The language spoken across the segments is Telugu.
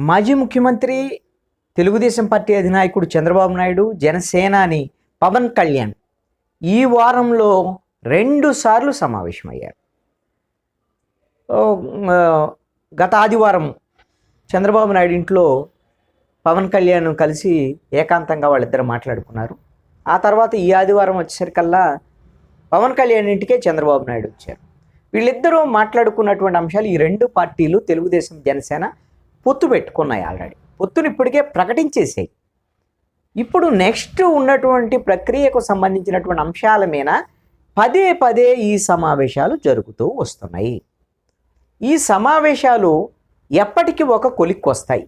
మాజీ ముఖ్యమంత్రి, తెలుగుదేశం పార్టీ అధినాయకుడు చంద్రబాబు నాయుడు, జనసేనాని పవన్ కళ్యాణ్ ఈ వారంలో 2 సార్లు సమావేశమయ్యారు. గత ఆదివారం చంద్రబాబు నాయుడు ఇంట్లో పవన్ కళ్యాణ్ కలిసి ఏకాంతంగా వాళ్ళిద్దరు మాట్లాడుకున్నారు. ఆ తర్వాత ఈ ఆదివారం వచ్చేసరికల్లా పవన్ కళ్యాణ్ ఇంటికే చంద్రబాబు నాయుడు వచ్చారు. వీళ్ళిద్దరూ మాట్లాడుకున్నటువంటి అంశాలు ఈ 2 పార్టీలు తెలుగుదేశం, జనసేన పొత్తు పెట్టుకున్నాయి. ఆల్రెడీ పొత్తును ఇప్పటికే ప్రకటించేసాయి. ఇప్పుడు నెక్స్ట్ ఉన్నటువంటి ప్రక్రియకు సంబంధించినటువంటి అంశాల మీద పదే పదే ఈ సమావేశాలు జరుగుతూ వస్తున్నాయి. ఈ సమావేశాలు ఎప్పటికీ ఒక కొలిక్కి వస్తాయి.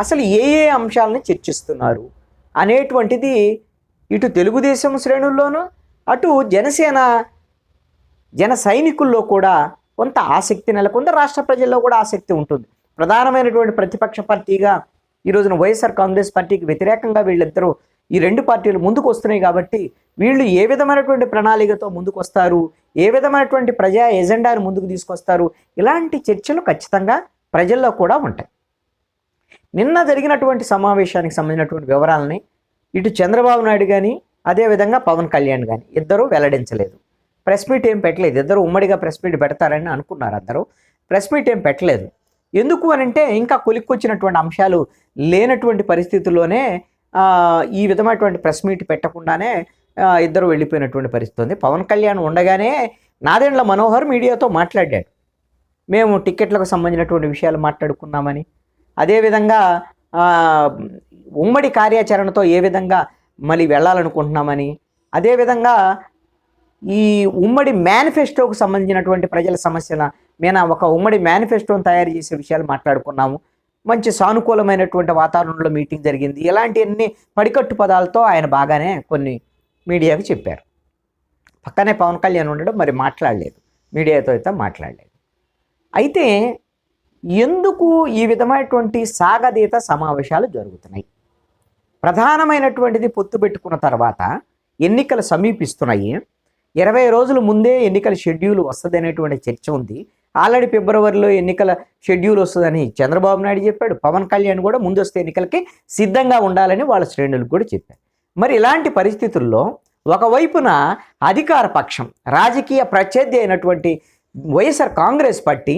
అసలు ఏ ఏ అంశాలను చర్చిస్తున్నారు అనేటువంటిది ఇటు తెలుగుదేశం శ్రేణుల్లోనూ అటు జన సైనికుల్లో కూడా కొంత ఆసక్తి నెలకొంది. రాష్ట్ర ప్రజల్లో కూడా ఆసక్తి ఉంటుంది. ప్రధానమైనటువంటి ప్రతిపక్ష పార్టీగా ఈ రోజున వైఎస్ఆర్ కాంగ్రెస్ పార్టీకి వ్యతిరేకంగా వీళ్ళిద్దరూ ఈ 2 పార్టీలు ముందుకు వస్తున్నాయి. కాబట్టి వీళ్ళు ఏ విధమైనటువంటి ప్రణాళికతో ముందుకు వస్తారు, ఏ విధమైనటువంటి ప్రజా ఎజెండాను ముందుకు తీసుకొస్తారు, ఇలాంటి చర్చలు ఖచ్చితంగా ప్రజల్లో కూడా ఉంటాయి. నిన్న జరిగినటువంటి సమావేశానికి సంబంధించినటువంటి వివరాలని ఇటు చంద్రబాబు నాయుడు కానీ అదేవిధంగా పవన్ కళ్యాణ్ కానీ ఇద్దరూ వెల్లడించలేదు. ప్రెస్ మీట్ ఏం పెట్టలేదు. ఇద్దరు ఉమ్మడిగా ప్రెస్ మీట్ పెడతారని అనుకున్నారు. అందరూ ప్రెస్ మీట్ ఏం పెట్టలేదు. ఎందుకు అనంటే ఇంకా కొలిక్కొచ్చినటువంటి అంశాలు లేనటువంటి పరిస్థితుల్లోనే ఈ విధమైనటువంటి ప్రెస్ మీట్ పెట్టకుండానే ఇద్దరు వెళ్ళిపోయినటువంటి పరిస్థితి ఉంది. పవన్ కళ్యాణ్ ఉండగానే నాదెండ్ల మనోహర్ మీడియాతో మాట్లాడాడు. మేము టిక్కెట్లకు సంబంధించినటువంటి విషయాలు మాట్లాడుకున్నామని, అదేవిధంగా ఉమ్మడి కార్యాచరణతో ఏ విధంగా మళ్ళీ వెళ్ళాలనుకుంటున్నామని, అదేవిధంగా ఈ ఉమ్మడి మేనిఫెస్టోకు సంబంధించినటువంటి ప్రజల సమస్యల మీద ఒక ఉమ్మడి మేనిఫెస్టోని తయారు చేసే విషయాలు మాట్లాడుకున్నాము. మంచి సానుకూలమైనటువంటి వాతావరణంలో మీటింగ్ జరిగింది. ఇలాంటివన్నీ పడికట్టు పదాలతో ఆయన బాగానే కొన్ని మీడియాకు చెప్పారు. పక్కనే పవన్ కళ్యాణ్ ఉండడం మరి మాట్లాడలేదు, మీడియాతో అయితే మాట్లాడలేదు. అయితే ఎందుకు ఈ విధమైనటువంటి సాగదీత సమావేశాలు జరుగుతున్నాయి? ప్రధానమైనటువంటిది పొత్తు పెట్టుకున్న తర్వాత ఎన్నికలు సమీపిస్తున్నాయి. 20 రోజుల ముందే ఎన్నికల షెడ్యూల్ వస్తుంది అనేటువంటి చర్చ ఉంది. ఆల్రెడీ ఫిబ్రవరిలో ఎన్నికల షెడ్యూల్ వస్తుందని చంద్రబాబు నాయుడు చెప్పాడు. పవన్ కళ్యాణ్ కూడా ముందొస్తే ఎన్నికలకి సిద్ధంగా ఉండాలని వాళ్ళ శ్రేణులకు కూడా చెప్పారు. మరి ఇలాంటి పరిస్థితుల్లో ఒకవైపున అధికార పక్షం, రాజకీయ ప్రత్యర్థి అయినటువంటి వైఎస్ఆర్ కాంగ్రెస్ పార్టీ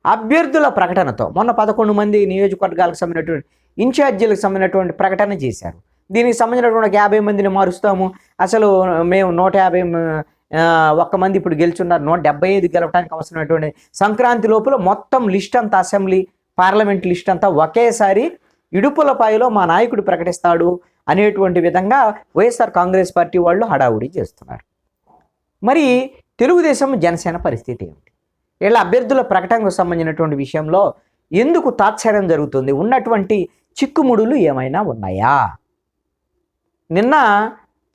అభ్యర్థుల ప్రకటనతో మొన్న 11 మంది నియోజకవర్గాలకు సంబంధించినటువంటి ఇన్ఛార్జీలకు సంబంధించినటువంటి ప్రకటన చేశారు. దీనికి సంబంధించినటువంటి 50 మందిని మారుస్తాము, అసలు మేము 151 మంది ఇప్పుడు గెలుచున్నారు, 175 గెలవడానికి అవసరమైనటువంటి సంక్రాంతి లోపల మొత్తం లిస్ట్ అంతా, అసెంబ్లీ పార్లమెంట్ లిస్ట్ అంతా ఒకేసారి ఇడుపులపాయలో మా నాయకుడు ప్రకటిస్తాడు అనేటువంటి విధంగా వైఎస్ఆర్ కాంగ్రెస్ పార్టీ వాళ్ళు హడావుడి చేస్తున్నారు. మరి తెలుగుదేశం, జనసేన పరిస్థితి ఏమిటి? వీళ్ళ అభ్యర్థుల ప్రకటనకు సంబంధించినటువంటి విషయంలో ఎందుకు తాత్సారం జరుగుతుంది? ఉన్నటువంటి చిక్కుముడులు ఏమైనా ఉన్నాయా? నిన్న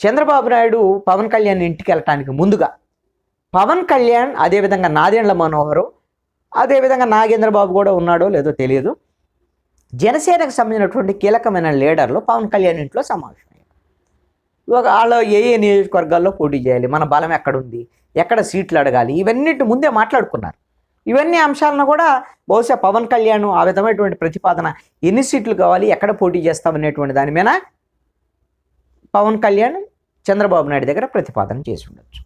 చంద్రబాబు నాయుడు పవన్ కళ్యాణ్ ఇంటికి వెళ్ళటానికి ముందుగా పవన్ కళ్యాణ్, అదేవిధంగా నాదెండ్ల మనోహరు, అదేవిధంగా నాగేంద్రబాబు కూడా ఉన్నాడో లేదో తెలియదు, జనసేనకు సంబంధించినటువంటి కీలకమైన లీడర్లు పవన్ కళ్యాణ్ ఇంట్లో సమావేశమయ్యారు. వాళ్ళు ఏ ఏ నియోజకవర్గాల్లో పోటీ చేయాలి, మన బలం ఎక్కడుంది, ఎక్కడ సీట్లు అడగాలి, ఇవన్నిటి ముందే మాట్లాడుకున్నారు. ఇవన్నీ అంశాలను కూడా బహుశా పవన్ కళ్యాణ్ ఆ విధమైనటువంటి ప్రతిపాదన, ఎన్ని సీట్లు కావాలి, ఎక్కడ పోటీ చేస్తామనేటువంటి దాని మీద పవన్ కళ్యాణ్ చంద్రబాబు నాయుడు దగ్గర ప్రతిపాదన చేసి ఉండొచ్చు.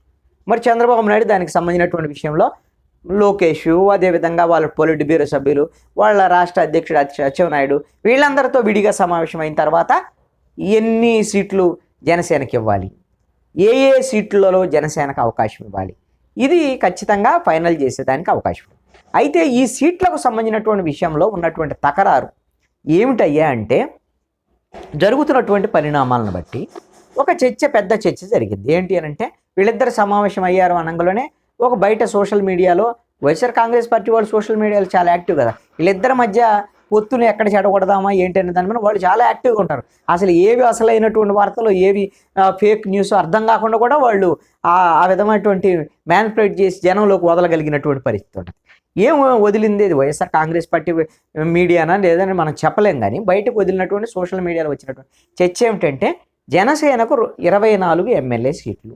మరి చంద్రబాబు నాయుడు దానికి సంబంధించినటువంటి విషయంలో లోకేష్, అదేవిధంగా వాళ్ళ పొలిట్ బ్యూరో సభ్యులు, వాళ్ళ రాష్ట్ర అధ్యక్షుడు అచ్చెన్నాయుడు వీళ్ళందరితో విడిగా సమావేశం అయిన తర్వాత ఎన్ని సీట్లు జనసేనకి ఇవ్వాలి, ఏ ఏ సీట్లలో జనసేనకు అవకాశం ఇవ్వాలి, ఇది ఖచ్చితంగా ఫైనల్ చేసేదానికి అవకాశం ఉంది. అయితే ఈ సీట్లకు సంబంధించినటువంటి విషయంలో ఉన్నటువంటి తకరారు ఏమిటయ్యా అంటే, జరుగుతున్నటువంటి పరిణామాలను బట్టి ఒక పెద్ద చర్చ జరిగింది. ఏంటి అని అంటే, వీళ్ళిద్దరు సమావేశం అయ్యారు అనగానే ఒక బయట సోషల్ మీడియాలో, వైఎస్ఆర్ కాంగ్రెస్ పార్టీ వాళ్ళు సోషల్ మీడియాలో చాలా యాక్టివ్ కదా, వీళ్ళిద్దరి మధ్య పొత్తుని ఎక్కడ చెడగొడదామా ఏంటి అనే దాని మీద వాళ్ళు చాలా యాక్టివ్గా ఉంటారు. అసలు ఏవి అసలైనటువంటి వార్తలు, ఏవి ఫేక్ న్యూస్ అర్థం కాకుండా కూడా వాళ్ళు ఆ విధమైనటువంటి మ్యానిపులేట్ చేసి జనంలోకి వదలగలిగినటువంటి పరిస్థితి ఉంటుంది. ఏం వదిలింది ఇది వైఎస్ఆర్ కాంగ్రెస్ పార్టీ మీడియానా లేదని మనం చెప్పలేం. కానీ బయటకు వదిలినటువంటి సోషల్ మీడియాలో వచ్చినటువంటి చర్చ ఏమిటంటే, జనసేనకు 24 ఎమ్మెల్యే సీట్లు,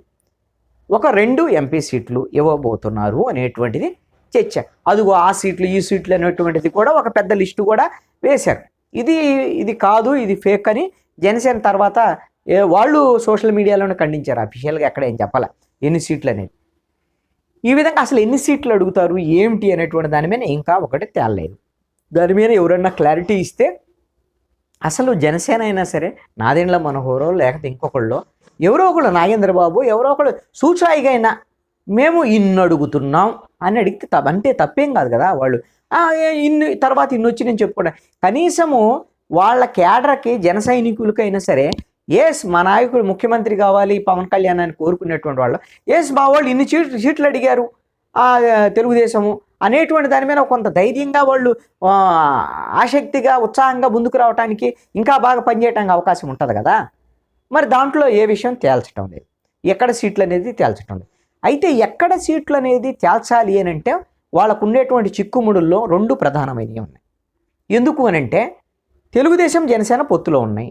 ఒక 2 ఎంపీ సీట్లు ఇవ్వబోతున్నారు అనేటువంటిది చర్చ. అదిగో ఆ సీట్లు, ఈ సీట్లు అనేటువంటిది కూడా ఒక పెద్ద లిస్టు కూడా వేశారు. ఇది ఇది కాదు, ఇది ఫేక్ అని జనసేన తర్వాత వాళ్ళు సోషల్ మీడియాలోనే ఖండించారు. అఫీషియల్గా ఎక్కడ ఏం చెప్పాల ఎన్ని సీట్లు అనేది. ఈ విధంగా అసలు ఎన్ని సీట్లు అడుగుతారు ఏమిటి అనేటువంటి దాని మీద ఇంకా ఒకటి తేలలేదు. దాని మీద ఎవరన్నా క్లారిటీ ఇస్తే అసలు జనసేన అయినా సరే నాదెండ్ల మనోహరో లేకపోతే ఇంకొకళ్ళు ఎవరో ఒకళ్ళు నాగేంద్ర బాబు ఎవరో ఒకళ్ళు సూచాయిగా అయినా మేము ఇన్ని అడుగుతున్నాం అని అడిగితే అంటే తప్పేం కాదు కదా. వాళ్ళు ఇన్ని తర్వాత ఇన్ని వచ్చి నేను చెప్పుకోవడం కనీసము వాళ్ళ క్యాడర్కి జన సైనికులకైనా సరే మా నాయకుడు ముఖ్యమంత్రి కావాలి పవన్ కళ్యాణ్ అని కోరుకునేటువంటి వాళ్ళు మా వాళ్ళు ఇన్ని సీట్లు అడిగారు తెలుగుదేశము అనేటువంటి దాని మీద కొంత ధైర్యంగా వాళ్ళు ఆసక్తిగా ఉత్సాహంగా ముందుకు రావడానికి ఇంకా బాగా పనిచేయడానికి అవకాశం ఉంటుంది కదా. మరి దాంట్లో ఏ విషయం తేల్చడం లేదు, ఎక్కడ సీట్లు అనేది తేల్చడం లేదు. అయితే ఎక్కడ సీట్లు అనేది తేల్చాలి అని అంటే వాళ్ళకు ఉండేటువంటి చిక్కుముడుల్లో రెండు ప్రధానమైనవి ఉన్నాయి. ఎందుకు అని అంటే తెలుగుదేశం జనసేన పొత్తులో ఉన్నాయి.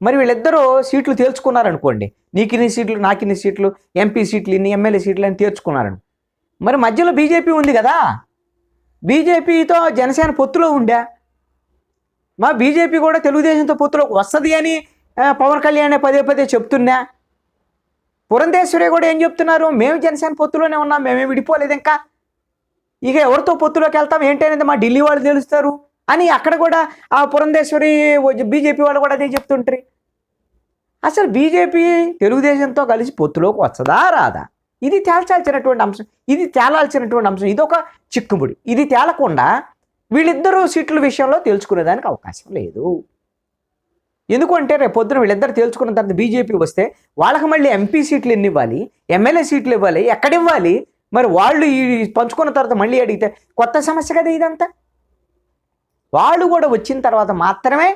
మరి వీళ్ళిద్దరూ సీట్లు తేల్చుకున్నారనుకోండి, నీకు ఇన్ని సీట్లు నాకు ఇన్ని సీట్లు, ఎంపీ సీట్లు ఇన్ని, ఎమ్మెల్యే సీట్లు అని తేల్చుకున్నారని. మరి మధ్యలో బీజేపీ ఉంది కదా, బీజేపీతో జనసేన పొత్తులో ఉండా, మా బీజేపీ కూడా తెలుగుదేశంతో పొత్తులోకి వస్తుంది అని పవన్ కళ్యాణ్ పదే పదే చెప్తున్నా. పురంధేశ్వరి కూడా ఏం చెప్తున్నారు, మేము జనసేన పొత్తులోనే ఉన్నాం, మేమే విడిపోలేదు ఇంకా, ఇక ఎవరితో పొత్తులోకి వెళ్తాం ఏంటనేది మా ఢిల్లీ వాళ్ళు తెలుస్తారు అని అక్కడ కూడా ఆ పురంధేశ్వరి బీజేపీ వాళ్ళు కూడా అదే చెప్తుంటారు. అసలు బీజేపీ తెలుగుదేశంతో కలిసి పొత్తులోకి వస్తుందా రాదా, ఇది తేల్చాల్సినటువంటి అంశం, ఇది తేలాల్సినటువంటి అంశం. ఇది ఒక చిక్కుముడి. ఇది తేలకుండా వీళ్ళిద్దరూ సీట్ల విషయంలో తేల్చుకునేదానికి అవకాశం లేదు. ఎందుకంటే రేపు పొద్దున వీళ్ళిద్దరు తేల్చుకున్న తర్వాత బీజేపీ వస్తే వాళ్ళకి మళ్ళీ ఎంపీ సీట్లు ఎన్ని ఇవ్వాలి, ఎమ్మెల్యే సీట్లు ఇవ్వాలి, ఎక్కడ ఇవ్వాలి, మరి వాళ్ళు ఈ పంచుకున్న తర్వాత మళ్ళీ అడిగితే కొత్త సమస్య కదా ఇదంతా. వాళ్ళు కూడా వచ్చిన తర్వాత మాత్రమే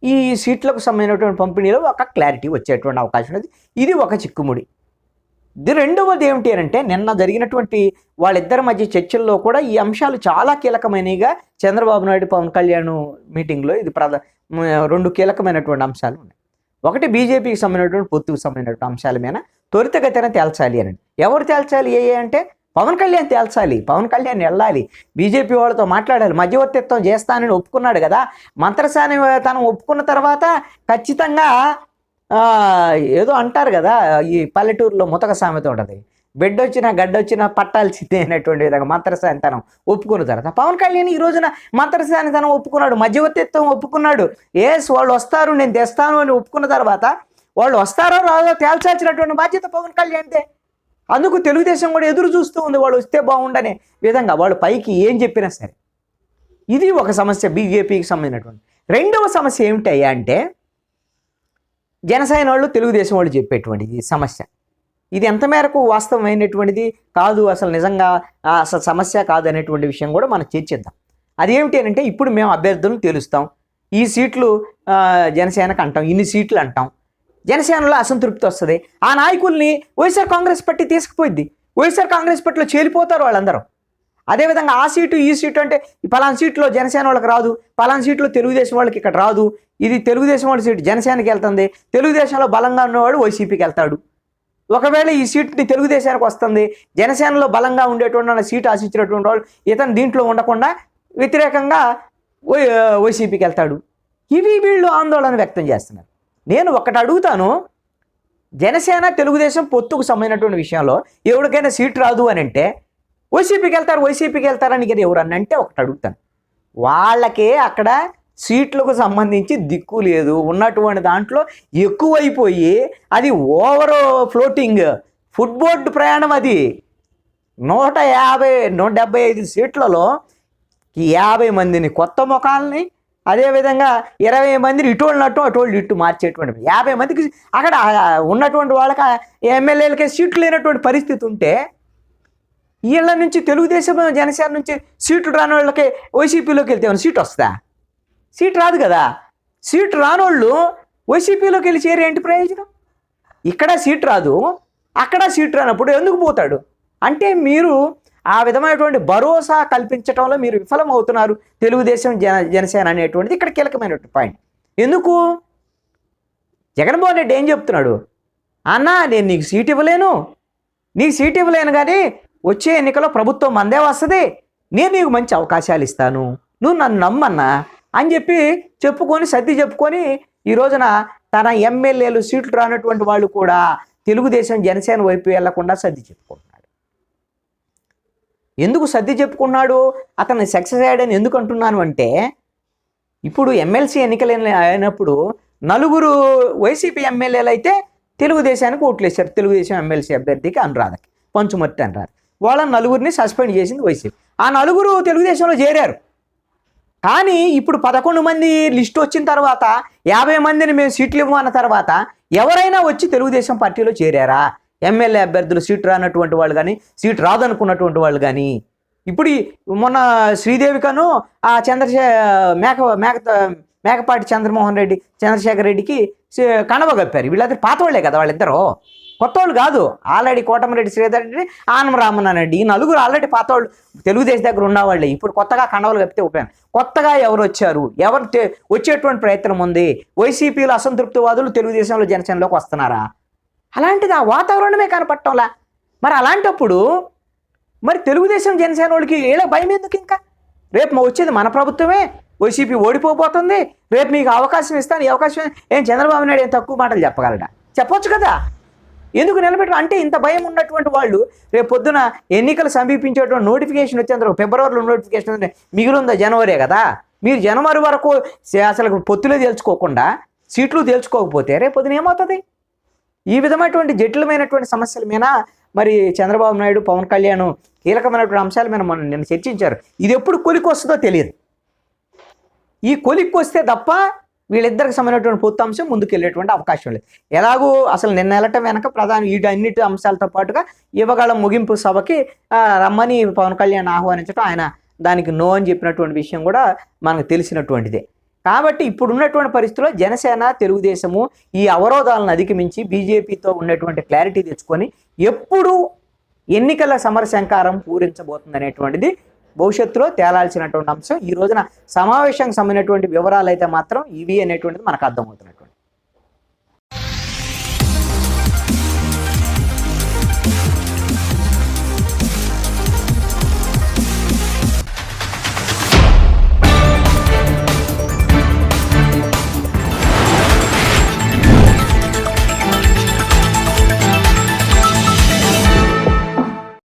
ఈ సీట్లకు సంబంధించినటువంటి పంపిణీలో ఒక క్లారిటీ వచ్చేటువంటి అవకాశం ఉంది. ఇది ఒక చిక్కుముడి. ఇది రెండవది ఏమిటి అంటే నిన్న జరిగినటువంటి వాళ్ళిద్దరి మధ్య చర్చల్లో కూడా ఈ అంశాలు చాలా కీలకమైనవిగా చంద్రబాబు నాయుడు పవన్ కళ్యాణ్ మీటింగ్లో ఇది రెండు కీలకమైనటువంటి అంశాలు ఉన్నాయి. ఒకటి బీజేపీకి సంబంధించినటువంటి పొత్తుకు సంబంధించినటువంటి అంశాల మీద త్వరితగతిన తేల్చాలి అని. ఎవరు తేల్చాలి అంటే పవన్ కళ్యాణ్ తేల్చాలి, పవన్ కళ్యాణ్ వెళ్ళాలి, బీజేపీ వాళ్ళతో మాట్లాడాలి, మధ్యవర్తిత్వం చేస్తానని ఒప్పుకున్నాడు కదా. మంత్రసాని తను ఒప్పుకున్న తర్వాత ఖచ్చితంగా ఏదో అంటారు కదా, ఈ పల్లెటూరులో ముతక సామెత ఉంటుంది, బిడ్డొచ్చినా గడ్డొచ్చినా పట్టాల్సిందే అనేటువంటి విధంగా మంత్రసాని తనం ఒప్పుకున్న తర్వాత పవన్ కళ్యాణ్ ఈ రోజున మంత్రసాని తనం ఒప్పుకున్నాడు, మధ్యవర్తిత్వం ఒప్పుకున్నాడు. వాళ్ళు వస్తారు నేను తెస్తాను అని ఒప్పుకున్న తర్వాత వాళ్ళు వస్తారో రాదో తేల్చాల్సినటువంటి బాధ్యత పవన్ కళ్యాణ్దే. అందుకు తెలుగుదేశం కూడా ఎదురు చూస్తూ ఉంది, వాళ్ళు వస్తే బాగుండనే విధంగా వాళ్ళు పైకి ఏం చెప్పినా సరే. ఇది ఒక సమస్య బీజేపీకి సంబంధించినటువంటి. రెండవ సమస్య ఏమిటయ్యా అంటే జనసేన వాళ్ళు తెలుగుదేశం వాళ్ళు చెప్పేటువంటిది సమస్య. ఇది ఎంత మేరకు వాస్తవమైనటువంటిది కాదు, అసలు నిజంగా అసలు సమస్య కాదు అనేటువంటి విషయం కూడా మనం చర్చిద్దాం. అదేమిటి అంటే ఇప్పుడు మేము అభ్యర్థులను తెలుస్తాం, ఈ సీట్లు జనసేనకు అంటాం, ఇన్ని సీట్లు అంటాం, జనసేనలో అసంతృప్తి వస్తుంది, ఆ నాయకుల్ని వైఎస్ఆర్ కాంగ్రెస్ పార్టీ తీసుకుపోయింది, వైఎస్ఆర్ కాంగ్రెస్ పార్టీలో చేరిపోతారు వాళ్ళందరూ. అదేవిధంగా ఆ సీటు ఈ సీటు అంటే పలానా సీట్లో జనసేన వాళ్ళకి రాదు, పలానా సీట్లో తెలుగుదేశం వాళ్ళకి ఇక్కడ రాదు, ఇది తెలుగుదేశం వాళ్ళ సీటు జనసేనకి వెళ్తుంది, తెలుగుదేశంలో బలంగా ఉన్నవాడు వైసీపీకి వెళ్తాడు. ఒకవేళ ఈ సీట్ని తెలుగుదేశానికి వస్తుంది, జనసేనలో బలంగా ఉండేటువంటి సీటు ఆశించినటువంటి వాళ్ళు ఇతను దీంట్లో ఉండకుండా వ్యతిరేకంగా వైసీపీకి వెళ్తాడు. ఇవి వీళ్ళు ఆందోళన వ్యక్తం చేస్తున్నారు. నేను ఒకటి అడుగుతాను, జనసేన తెలుగుదేశం పొత్తుకు సంబంధించినటువంటి విషయంలో ఎవరికైనా సీటు రాదు అని అంటే వైసీపీకి వెళ్తారని కదా ఎవరన్నా అంటే ఒకటి అడుగుతాను, వాళ్ళకే అక్కడ సీట్లకు సంబంధించి దిక్కు లేదు, ఉన్నటువంటి దాంట్లో ఎక్కువైపోయి అది ఓవర్ ఫ్లోటింగ్ ఫుట్బోర్డు ప్రయాణం. అది 175 సీట్లలో 50 మందిని కొత్త ముఖాలని, అదేవిధంగా 20 మందిని ఇటోళ్ళనట్టు అటోళ్ళు ఇటు మార్చేటువంటి 50 మందికి అక్కడ ఉన్నటువంటి వాళ్ళకి ఎమ్మెల్యేలకే సీట్లు లేనటువంటి పరిస్థితి ఉంటే వీళ్ళ నుంచి తెలుగుదేశం జనసేన నుంచి సీట్లు రాని వాళ్ళకి వైసీపీలోకి వెళ్తే ఏమైనా సీట్ వస్తుందా? సీట్ రాదు కదా. సీటు రానోళ్ళు వైసీపీలోకి వెళ్ళి చేరే ఏంటి ప్రయోజనం? ఇక్కడ సీట్ రాదు, అక్కడ సీట్ రానప్పుడు ఎందుకు పోతాడు అంటే మీరు ఆ విధమైనటువంటి భరోసా కల్పించడంలో మీరు విఫలం అవుతున్నారు. తెలుగుదేశం జనసేన అనేటువంటిది ఇక్కడ కీలకమైనటువంటి పాయింట్. ఎందుకు జగన్మోహన్ రెడ్డి ఏం చెప్తున్నాడు, అన్న నేను నీకు సీట్ ఇవ్వలేను, కానీ వచ్చే ఎన్నికలో ప్రభుత్వం మందే వస్తుంది, నేను నీకు మంచి అవకాశాలు ఇస్తాను, నువ్వు నన్ను నమ్మన్నా అని చెప్పి చెప్పుకొని సర్ది చెప్పుకొని ఈ రోజున తన ఎమ్మెల్యేలు సీట్లు రానటువంటి వాళ్ళు కూడా తెలుగుదేశం జనసేన వైపు వెళ్లకుండా సర్ది చెప్పుకుంటున్నాడు. ఎందుకు సర్ది చెప్పుకున్నాడు, అతన్ని సక్సెస్ అయ్యాడని ఎందుకు అంటున్నాను అంటే, ఇప్పుడు ఎమ్మెల్సీ ఎన్నికలు అయినప్పుడు 4 వైసీపీ ఎమ్మెల్యేలు అయితే తెలుగుదేశానికి ఓట్లు వేశారు. తెలుగుదేశం ఎమ్మెల్సీ అభ్యర్థికి అనురాధకి, పంచుమర్తి అనురాధ, వాళ్ళని 4 సస్పెండ్ చేసింది వైసీపీ. ఆ 4 తెలుగుదేశంలో చేరారు. కానీ ఇప్పుడు 11 మంది లిస్టు వచ్చిన తర్వాత 50 మందిని మేము సీట్లు ఇవ్వమన్న తర్వాత ఎవరైనా వచ్చి తెలుగుదేశం పార్టీలో చేరారా? ఎమ్మెల్యే అభ్యర్థులు సీటు రానటువంటి వాళ్ళు కానీ, సీటు రాదనుకున్నటువంటి వాళ్ళు కానీ. ఇప్పుడు మొన్న శ్రీదేవికను ఆ మేకపాటి చంద్రమోహన్ రెడ్డి, చంద్రశేఖర్ రెడ్డికి కణవ కప్పారు. వీళ్ళందరూ పాత వాళ్ళే కదా, వాళ్ళిద్దరూ కొత్త వాళ్ళు కాదు. ఆల్రెడీ కోటమిరెడ్డి శ్రీధర్ రెడ్డి, ఆనం రామనారెడ్డి, ఈ 4 ఆల్రెడీ పాత వాళ్ళు, తెలుగుదేశం దగ్గర ఉన్నవాళ్ళే. ఇప్పుడు కొత్తగా కండవలు కప్పితే ఉపయోగం. కొత్తగా ఎవరు వచ్చారు, ఎవరు వచ్చేటువంటి ప్రయత్నం ఉంది? వైసీపీలో అసంతృప్తివాదులు తెలుగుదేశంలో జనసేనలోకి వస్తున్నారా? అలాంటిది ఆ వాతావరణమే కనపడటంలా. మరి అలాంటప్పుడు మరి తెలుగుదేశం జనసేన వాళ్ళకి వీళ్ళకి భయం ఎందుకు? ఇంకా రేపు వచ్చేది మన ప్రభుత్వమే, వైసీపీ ఓడిపోబోతుంది, రేపు మీకు అవకాశం ఇస్తాను, ఈ అవకాశం ఏం చంద్రబాబు నాయుడు ఏం తక్కువ మాటలు చెప్పగలడా? చెప్పొచ్చు కదా. ఎందుకు నిలబెట్టరు అంటే ఇంత భయం ఉన్నటువంటి వాళ్ళు రేపు పొద్దున ఎన్నికలు సమీపించేటువంటి నోటిఫికేషన్ వచ్చేందుకు ఫిబ్రవరిలో నోటిఫికేషన్ మిగిలిందా జనవరే కదా. మీరు జనవరి వరకు అసలు పొత్తులే తేల్చుకోకుండా సీట్లు తేల్చుకోకపోతే రేపు పొద్దున ఏమవుతుంది? ఈ విధమైనటువంటి జటిలమైనటువంటి సమస్యల మీద మరి చంద్రబాబు నాయుడు, పవన్ కళ్యాణ్ కీలకమైనటువంటి అంశాల మీద మనం నిన్న చర్చించారు. ఇది ఎప్పుడు కొలికి వస్తుందో తెలియదు. ఈ కొలికి వస్తే తప్ప వీళ్ళిద్దరికి సంబంధించినటువంటి పొత్తు అంశం ముందుకు వెళ్ళేటువంటి అవకాశం లేదు. ఎలాగూ అసలు నిన్న వెళ్ళటం వెనక ప్రధాన వీటన్నిటి అంశాలతో పాటుగా యువగాళ ముగింపు సభకి రమ్మని పవన్ కళ్యాణ్ ఆహ్వానించడం, ఆయన దానికి నో అని చెప్పినటువంటి విషయం కూడా మనకు తెలిసినటువంటిదే. కాబట్టి ఇప్పుడున్నటువంటి పరిస్థితుల్లో జనసేన, తెలుగుదేశము ఈ అవరోధాలను అధిగమించి బీజేపీతో ఉన్నటువంటి క్లారిటీ తెచ్చుకొని ఎప్పుడు ఎన్నికల సమరశంకారం పూరించబోతుంది అనేటువంటిది భవిష్యత్తులో తేలాల్సినటువంటి అంశం. ఈ రోజున సమావేశానికి సంబంధించినటువంటి వివరాలు అయితే మాత్రం ఇవి అనేటువంటిది మనకు అర్థమవుతుంది.